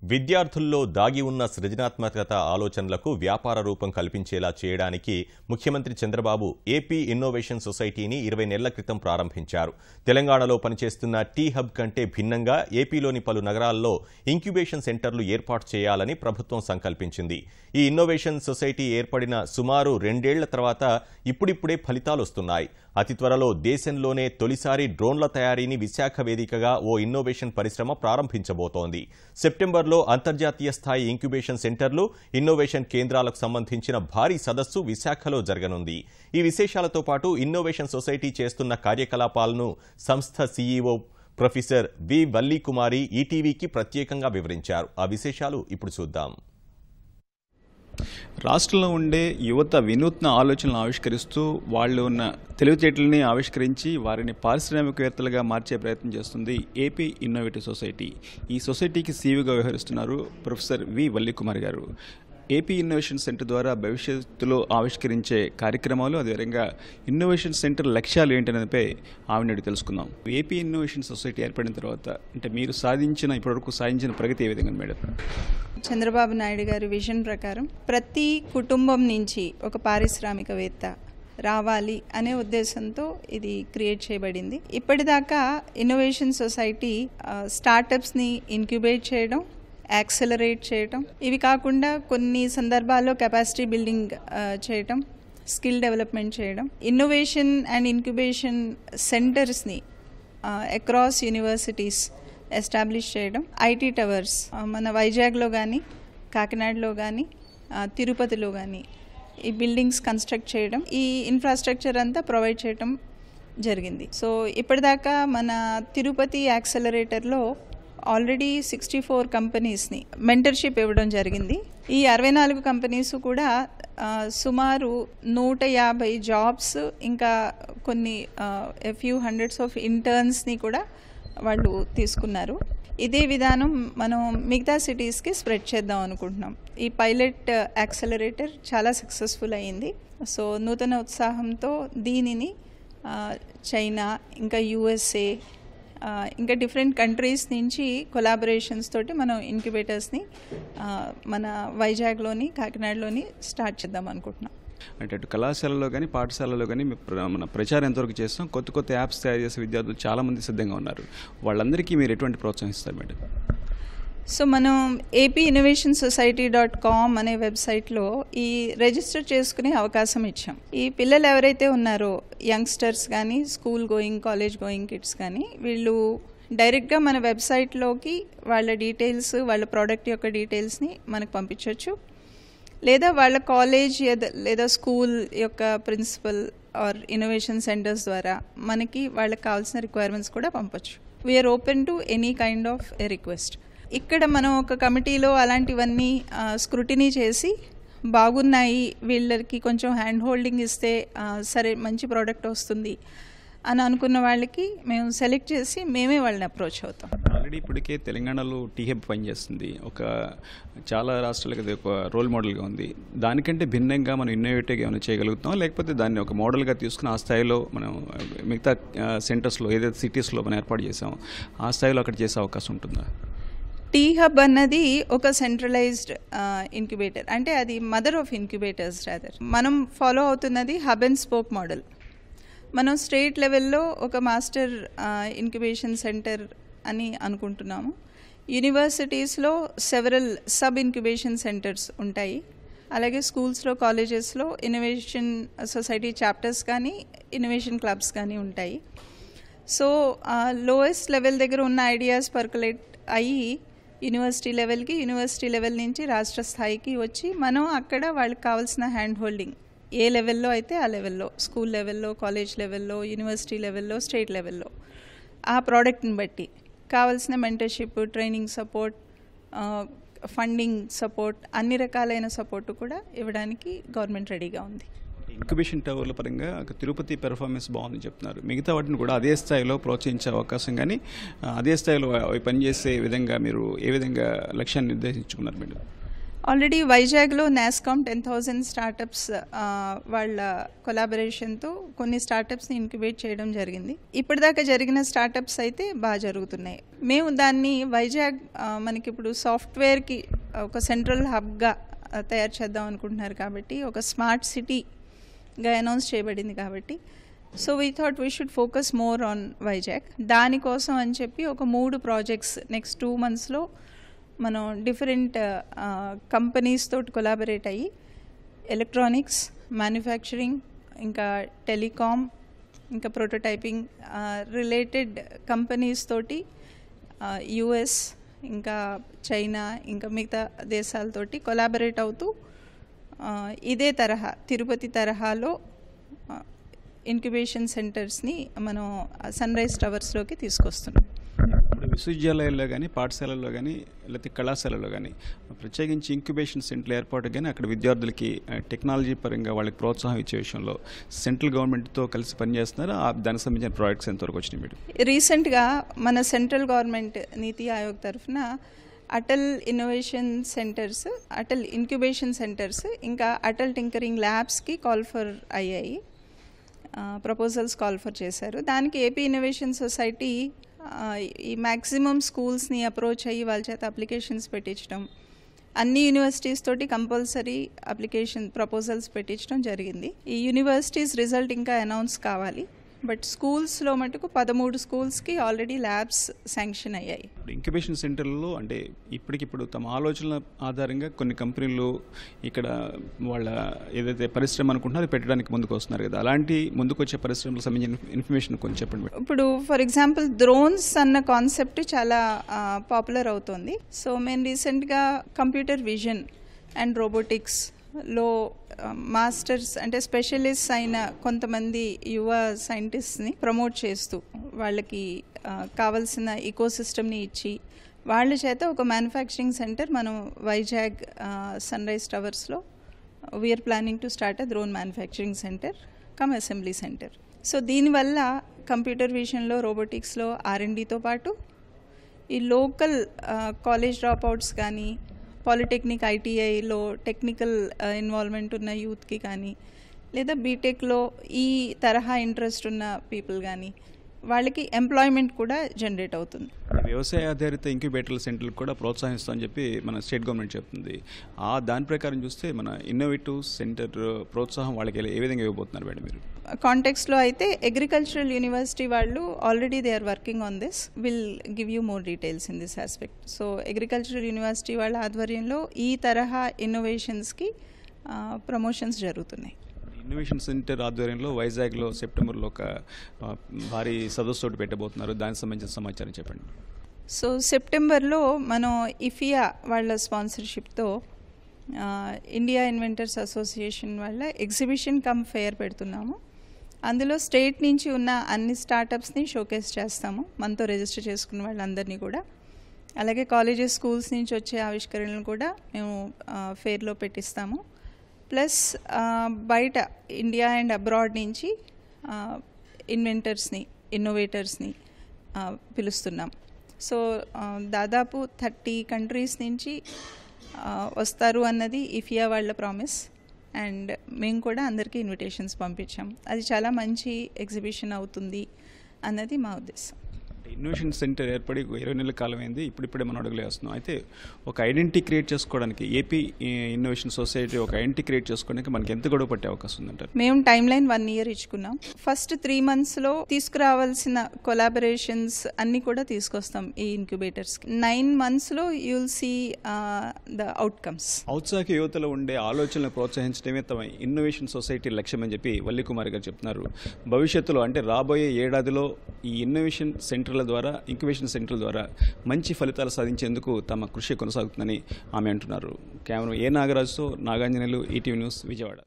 విద్యార్థుల్లో దాగి ఉన్న సృజనాత్మకత ఆలోచనలకు వ్యాపార రూపం కల్పించేలా చేయడానికి ముఖ్యమంత్రి చంద్రబాబు ఏపీ ఇన్నోవేషన్ సొసైటీని 20 నెలల క్రితం ప్రారంభించారు. తెలంగాణలో పనిచేస్తున్న టీ హబ్ కంటే భిన్నంగా ఏపీలోని పలు నగరాల్లో ఇంక్యుబేషన్ సెంటర్లు ఏర్పాటు చేయాలని ప్రభుత్వం సంకల్పించింది. ఈ ఇన్నోవేషన్ సొసైటీ ఏర్పడిన సుమారు 2 ఏళ్ల తర్వాత ఇప్పుడిప్పుడే ఫలితాలొస్తున్నాయి. అతి త్వరలో దేశంలోనే తొలిసారి డ్రోన్ల తయారీని విశాఖ వేదికగా ఓ ఇన్నోవేషన్ పరిశ్రమ ప్రారంభించబోతోంది. సెప్టెంబర్లో అంతర్జాతీయ స్థాయి ఇంక్యుబేషన్ సెంటర్లు, ఇన్నోవేషన్ కేంద్రాలకు సంబంధించిన భారీ సదస్సు విశాఖలో జరగనుంది. ఈ విశేషాలతో పాటు ఇన్నోవేషన్ సొసైటీ చేస్తున్న కార్యకలాపాలను సంస్థ సీఈఓ ప్రొఫెసర్ వి వల్లీకుమారి ఈటీవీకి ప్రత్యేకంగా వివరించారు. ఆ విశేషాలు ఇప్పుడు చూద్దాం. రాష్ట్రంలో ఉండే యువత వినూత్న ఆలోచనలను ఆవిష్కరిస్తూ వాళ్ళు ఉన్న తెలివితేటలని ఆవిష్కరించి వారిని పారిశ్రామికవేత్తలుగా మార్చే ప్రయత్నం చేస్తుంది ఏపీ ఇన్నోవేటివ్ సొసైటీ. ఈ సొసైటీకి సీఈఓగా వ్యవహరిస్తున్నారు ప్రొఫెసర్ వి వల్లీకుమారి గారు. ఏపీ ఇన్నోవేషన్ సెంటర్ ద్వారా భవిష్యత్తులో ఆవిష్కరించే కార్యక్రమాలు, అదేవిధంగా ఇన్నోవేషన్ సెంటర్ లక్ష్యాలు ఏంటనేదిపై ఆవిడ తెలుసుకుందాం. ఏపీ ఇన్నోవేషన్ సొసైటీ ఏర్పడిన తర్వాత అంటే మీరు ఇప్పటివరకు సాధించిన ప్రగతి ఏ విధంగా మేడం? చంద్రబాబు నాయుడు గారి విజన్ ప్రకారం ప్రతి కుటుంబం నుంచి ఒక పారిశ్రామికవేత్త రావాలి అనే ఉద్దేశంతో ఇది క్రియేట్ చేయబడింది. ఇప్పటిదాకా ఇన్నోవేషన్ సొసైటీ స్టార్టప్స్ని ఇంక్యుబేట్ చేయడం, యాక్సలరేట్ చేయటం, ఇవి కాకుండా కొన్ని సందర్భాల్లో కెపాసిటీ బిల్డింగ్ చేయటం, స్కిల్ డెవలప్మెంట్ చేయడం, ఇన్నోవేషన్ అండ్ ఇంక్యుబేషన్ సెంటర్స్ని అక్రాస్ యూనివర్సిటీస్ ఎస్టాబ్లిష్ చేయడం, ఐటీ టవర్స్ మన వైజాగ్లో కానీ, కాకినాడలో కానీ, తిరుపతిలో కానీ ఈ బిల్డింగ్స్ కన్స్ట్రక్ట్ చేయడం, ఈ ఇన్ఫ్రాస్ట్రక్చర్ అంతా ప్రొవైడ్ చేయడం జరిగింది. సో ఇప్పటిదాకా మన తిరుపతి యాక్సలరేటర్లో ఆల్రెడీ 64 కంపెనీస్ని మెంటర్షిప్ ఇవ్వడం జరిగింది. ఈ 64 కంపెనీస్ కూడా సుమారు 150 జాబ్స్, ఇంకా కొన్ని ఫ్యూ హండ్రెడ్స్ ఆఫ్ ఇంటర్న్స్ని కూడా వాళ్ళు తీసుకున్నారు. ఇదే విధానం మనం మిగతా సిటీస్కి స్ప్రెడ్ చేద్దాం అనుకుంటున్నాం. ఈ పైలట్ యాక్సలరేటర్ చాలా సక్సెస్ఫుల్ అయ్యింది. సో నూతన ఉత్సాహంతో దీనిని చైనా, ఇంకా యూఎస్ఏ, ఇంకా డిఫరెంట్ కంట్రీస్ నుంచి కొలాబరేషన్స్ తోటి మనం ఇంక్యుబేటర్స్ని మన వైజాగ్లోని, కాకినాడలోని స్టార్ట్ చేద్దాం అనుకుంటున్నాం. అంటే అటు కళాశాలలో కానీ, పాఠశాలలో కానీ మన ప్రచారం ఎంతవరకు చేస్తాం? కొత్త యాప్స్ తయారు చేసే విద్యార్థులు చాలామంది సిద్ధంగా ఉన్నారు. వాళ్ళందరికీ మీరు ఎటువంటి ప్రోత్సహిస్తారు మేడం? సో మనం ఏపీ ఇన్నోవేషన్ సొసైటీ.com అనే వెబ్సైట్లో ఈ రిజిస్టర్ చేసుకునే అవకాశం ఇచ్చాం. ఈ పిల్లలు ఎవరైతే ఉన్నారో, యంగ్స్టర్స్ కానీ, school going, college going kids కానీ, వీళ్ళు డైరెక్ట్గా మన వెబ్సైట్లోకి వాళ్ళ డీటెయిల్స్, వాళ్ళ ప్రోడక్ట్ యొక్క డీటెయిల్స్ని మనకు పంపించవచ్చు. లేదా వాళ్ళ కాలేజ్ లేదా స్కూల్ యొక్క ప్రిన్సిపల్ ఆర్ ఇన్నోవేషన్ సెంటర్స్ ద్వారా మనకి వాళ్ళకి కావాల్సిన రిక్వైర్మెంట్స్ కూడా పంపొచ్చు. We're open to any kind of a request. ఇక్కడ మనం ఒక కమిటీలో అలాంటివన్నీ స్క్రూటినీ చేసి బాగున్నాయి, వీళ్ళకి కొంచెం హ్యాండ్ హోల్డింగ్ ఇస్తే సరే మంచి ప్రోడక్ట్ వస్తుంది అని అనుకున్న వాళ్ళకి మేము సెలెక్ట్ చేసి మేమే వాళ్ళని అప్రోచ్ అవుతాం. ఆల్రెడీ ఇప్పటికే తెలంగాణలో టీ హబ్ పనిచేస్తుంది. చాలా రాష్ట్రాలకు అది ఒక రోల్ మోడల్గా ఉంది. దానికంటే భిన్నంగా మనం ఇన్నోవేటివ్గా ఏమైనా చేయగలుగుతాం, లేకపోతే దాన్ని ఒక మోడల్గా తీసుకుని ఆ స్థాయిలో మనం మిగతా సెంటర్స్లో, ఏదైతే సిటీస్లో మనం ఏర్పాటు చేసామో ఆ స్థాయిలో అక్కడ చేసే అవకాశం ఉంటుందా? టీ హబ్ అన్నది ఒక సెంట్రలైజ్డ్ ఇంక్యుబేటర్, అంటే అది మదర్ ఆఫ్ ఇంక్యుబేటర్స్ రాదర్. మనం ఫాలో అవుతున్నది హబ్ అండ్ స్పోక్ మోడల్. మనం స్టేట్ లెవెల్లో ఒక మాస్టర్ ఇంక్యుబేషన్ సెంటర్ అని అనుకుంటున్నాము. యూనివర్సిటీస్లో సెవరల్ సబ్ ఇంక్యుబేషన్ సెంటర్స్ ఉంటాయి. అలాగే స్కూల్స్లో, కాలేజెస్లో ఇన్నోవేషన్ సొసైటీ చాప్టర్స్ కానీ, ఇన్నోవేషన్ క్లబ్స్ కానీ ఉంటాయి. సో లోయెస్ట్ లెవెల్ దగ్గర ఉన్న ఐడియాస్ పర్కులేట్ అయ్యి యూనివర్సిటీ లెవెల్కి, యూనివర్సిటీ లెవెల్ నుంచి రాష్ట్ర స్థాయికి వచ్చి మనం అక్కడ వాళ్ళకి కావాల్సిన హ్యాండ్ హోల్డింగ్ ఏ లెవెల్లో అయితే ఆ లెవెల్లో, స్కూల్ లెవెల్లో, కాలేజ్ లెవెల్లో, యూనివర్సిటీ లెవెల్లో, స్టేట్ లెవెల్లో ఆ ప్రోడక్ట్ని బట్టి కావాల్సిన mentorship, training support, funding support, అన్ని రకాలైన సపోర్టు కూడా ఇవ్వడానికి గవర్నమెంట్ రెడీగా ఉంది. ఇంక్యుబేషన్ టవర్ల పరంగా తిరుపతి పెర్ఫార్మెన్స్ బాగుందని చెప్తున్నారు. మిగతా వాటిని కూడా అదే స్థాయిలో ప్రోత్సహించే అవకాశం కానీ, అదే స్థాయిలో పనిచేసే విధంగా మీరు ఏ విధంగా లక్ష్యాన్ని నిర్దేశించుకున్నారు మేడం? ఆల్రెడీ వైజాగ్లో నాస్కామ్ 10,000 స్టార్టప్స్ వాళ్ళ కొలాబరేషన్తో కొన్ని స్టార్టప్స్ని ఇంక్యుబేట్ చేయడం జరిగింది. ఇప్పటిదాకా జరిగిన స్టార్టప్స్ అయితే బాగా జరుగుతున్నాయి. మేము దాన్ని వైజాగ్ మనకి ఇప్పుడు సాఫ్ట్వేర్కి ఒక సెంట్రల్ హబ్గా తయారు చేద్దాం అనుకుంటున్నారు కాబట్టి, ఒక స్మార్ట్ సిటీగా అనౌన్స్ చేయబడింది కాబట్టి, so we thought we should focus more on Vizag. దానికోసం అని చెప్పి ఒక 3 ప్రాజెక్ట్స్ నెక్స్ట్ 2 monthsలో మనం డిఫరెంట్ కంపెనీస్ తోటి కొలాబరేట్ అయ్యి ఎలక్ట్రానిక్స్, మ్యానుఫ్యాక్చరింగ్, ఇంకా టెలికామ్, ఇంకా ప్రోటోటైపింగ్ రిలేటెడ్ కంపెనీస్ తోటి యుఎస్, ఇంకా చైనా, ఇంకా మిగతా దేశాలతోటి కొలాబరేట్ అవుతూ ఇదే తరహా తిరుపతి తరహాలో ఇంక్యుబేషన్ సెంటర్స్ని మనం సన్ రైజ్ టవర్స్లోకి తీసుకొస్తున్నాం. ఇప్పుడు విశ్వవిద్యాలయాల్లో కానీ, పాఠశాలల్లో కానీ, లేకపోతే కళాశాలలో కానీ ప్రత్యేకించి ఇంక్యుబేషన్ సెంటర్లు ఏర్పాటు కానీ అక్కడ విద్యార్థులకి టెక్నాలజీ పరంగా వాళ్ళకి ప్రోత్సాహం ఇచ్చే విషయంలో సెంట్రల్ గవర్నమెంట్తో కలిసి పనిచేస్తున్నారు. దానికి సంబంధించిన ప్రాజెక్ట్స్ ఎంతవరకు వచ్చినాయి మేడం? రీసెంట్గా మన సెంట్రల్ గవర్నమెంట్ నీతి ఆయోగ్ తరఫున Atal innovation centres, Atal incubation centres, ఇంకా అటల్ టింకరింగ్ ల్యాబ్స్కి కాల్ ఫర్ అయ్యాయి, ప్రపోజల్స్ కాల్ ఫర్ చేశారు. దానికి ఏపీ ఇన్నోవేషన్ సొసైటీ ఈ మ్యాక్సిమం స్కూల్స్ని అప్రోచ్ అయ్యి వాళ్ళ చేత అప్లికేషన్స్ పెట్టించడం, అన్ని యూనివర్సిటీస్ తోటి కంపల్సరీ అప్లికేషన్ ప్రపోజల్స్ పెట్టించడం జరిగింది. ఈ యూనివర్సిటీస్ రిజల్ట్ ఇంకా అనౌన్స్ కావాలి. బట్ స్కూల్స్లో మటుకు 13 స్కూల్స్కి ఆల్రెడీ ల్యాబ్స్ శాంక్షన్ అయ్యాయి. ఇంక్యుబేషన్ సెంటర్లలో అంటే ఇప్పటికిప్పుడు తమ ఆలోచనల ఆధారంగా కొన్ని కంపెనీలు ఇక్కడ వాళ్ళ ఏదైతే పరిశ్రమ అనుకుంటున్నారో పెట్టడానికి ముందుకు వస్తున్నారు కదా, అలాంటి ముందుకు వచ్చే పరిశ్రమలకు సంబంధించిన ఇన్ఫర్మేషన్ కొంచెం చెప్పండి. ఇప్పుడు ఫర్ ఎగ్జాంపుల్ డ్రోన్స్ అన్న కాన్సెప్ట్ చాలా పాపులర్ అవుతుంది. సో మేము రీసెంట్గా కంప్యూటర్ విజన్ అండ్ రోబోటిక్స్ లో మాస్టర్స్ అంటే స్పెషలిస్ట్ అయిన కొంతమంది యువ సైంటిస్ట్ని ప్రమోట్ చేస్తూ వాళ్ళకి కావాల్సిన ఈకోసిస్టమ్ని ఇచ్చి వాళ్ళ చేత ఒక మ్యానుఫ్యాక్చరింగ్ సెంటర్ మనం వైజాగ్ సన్ రైజ్ టవర్స్లో we're planning to start a drone manufacturing centre cum assembly centre. So దీనివల్ల కంప్యూటర్ విజన్లో, రోబోటిక్స్లో R&Dతో పాటు ఈ లోకల్ కాలేజ్ డ్రాప్ అవుట్స్ కానీ, పాలిటెక్నిక్, ఐటీఐలో టెక్నికల్ ఇన్వాల్వ్మెంట్ ఉన్న యూత్కి కానీ, లేదా బీటెక్లో ఈ తరహా ఇంట్రెస్ట్ ఉన్న పీపుల్ కానీ వాళ్ళకి ఎంప్లాయ్మెంట్ కూడా జనరేట్ అవుతుంది. వ్యవసాయ ఆధారిత ఇంక్యుబేటర్ల సెంటర్లకు కూడా ప్రోత్సహిస్తామని చెప్పి మన స్టేట్ గవర్నమెంట్ చెప్తుంది. దాని ప్రకారం చూస్తే మన ఇన్నోవేటివ్ సెంటర్ ప్రోత్సాహం వాళ్ళకి ఏ విధంగా ఇవ్వబోతున్నారు మేడం మీరు? కాంటెక్స్లో అయితే అగ్రికల్చరల్ యూనివర్సిటీ వాళ్ళు already they are working on this, will give you more details in this aspect. So agricultural university వాళ్ళ ఆధ్వర్యంలో ఈ తరహా ఇన్నోవేషన్స్కి ప్రమోషన్స్ జరుగుతున్నాయి. ఇన్నోవేషన్ సెంటర్ ఆధ్వర్యంలో వైజాగ్లో సెప్టెంబర్లో ఒక భారీ సదస్సు తోటి పెట్టబోతున్నారు. దానికి సంబంధించిన సమాచారం చెప్పండి. సో సెప్టెంబర్లో మనం ఇఫియా వాళ్ళ స్పాన్సర్షిప్తో ఇండియా ఇన్వెంటర్స్ అసోసియేషన్ వాళ్ళ ఎగ్జిబిషన్ కమ్ ఫెయిర్ పెడుతున్నాము. అందులో స్టేట్ నుంచి ఉన్న అన్ని స్టార్టప్స్ని షోకేస్ చేస్తాము, మనతో రిజిస్టర్ చేసుకున్న వాళ్ళందరినీ కూడా. అలాగే కాలేజెస్, స్కూల్స్ నుంచి వచ్చే ఆవిష్కరణలు కూడా మేము ఫెయిర్లో పెట్టిస్తాము. ప్లస్ బయట ఇండియా అండ్ అబ్రాడ్ నుంచి ఇన్వెంటర్స్ని, ఇన్నోవేటర్స్ని పిలుస్తున్నాం. సో దాదాపు 30 కంట్రీస్ నుంచి వస్తారు అన్నది ఇఫియా వాళ్ళ ప్రామిస్. అండ్ మేము కూడా అందరికీ ఇన్విటేషన్స్ పంపించాం. అది చాలా మంచి ఎగ్జిబిషన్ అవుతుంది అన్నది మా ఉద్దేశం. ఇన్నోవేషన్ సెంటర్ ఏర్పడి 20 నెలల కాలం అయింది. ఇప్పుడిప్పుడే మనం అడుగులు వేస్తున్నాం. అయితే ఒక ఐడెంటిటీ క్రియేట్ చేసుకోవడానికి ఏపీ ఇన్నోవేషన్ సొసైటీ ఒక ఐడెంటిటీ క్రియేట్ చేసుకోవడానికి మనకి ఎంత గడువు పట్టే అవకాశం ఉందంటారు? మేము టైం లైన్ 1 year ఇచ్చుకున్నాం. ఫస్ట్ 3 monthsలో తీసుకురావాల్సిన కొలాబరేషన్స్ అన్నీ కూడా తీసుకొస్తాం ఈ ఇంక్యుబేటర్స్కి. 9 monthsలో you will see the outcomes. ఔత్సాహిక యువతలో ఉండే ఆలోచనలు ప్రోత్సహించడమే తమ ఇన్నోవేషన్ సొసైటీ లక్ష్యం అని చెప్పి వల్లి కుమార్ గారు చెప్తున్నారు. భవిష్యత్తులో అంటే రాబోయే ఏడాదిలో ఈ ఇన్నోవేషన్ సెంటర్ల ద్వారా, ఇంక్యుబేషన్ సెంటర్ల ద్వారా మంచి ఫలితాలు సాధించేందుకు తమ కృషి కొనసాగుతుందని ఆమె అంటున్నారు. కెమెరా నాగరాజుతో నాగాంజనేయులు, ఈటీవీ న్యూస్, విజయవాడ.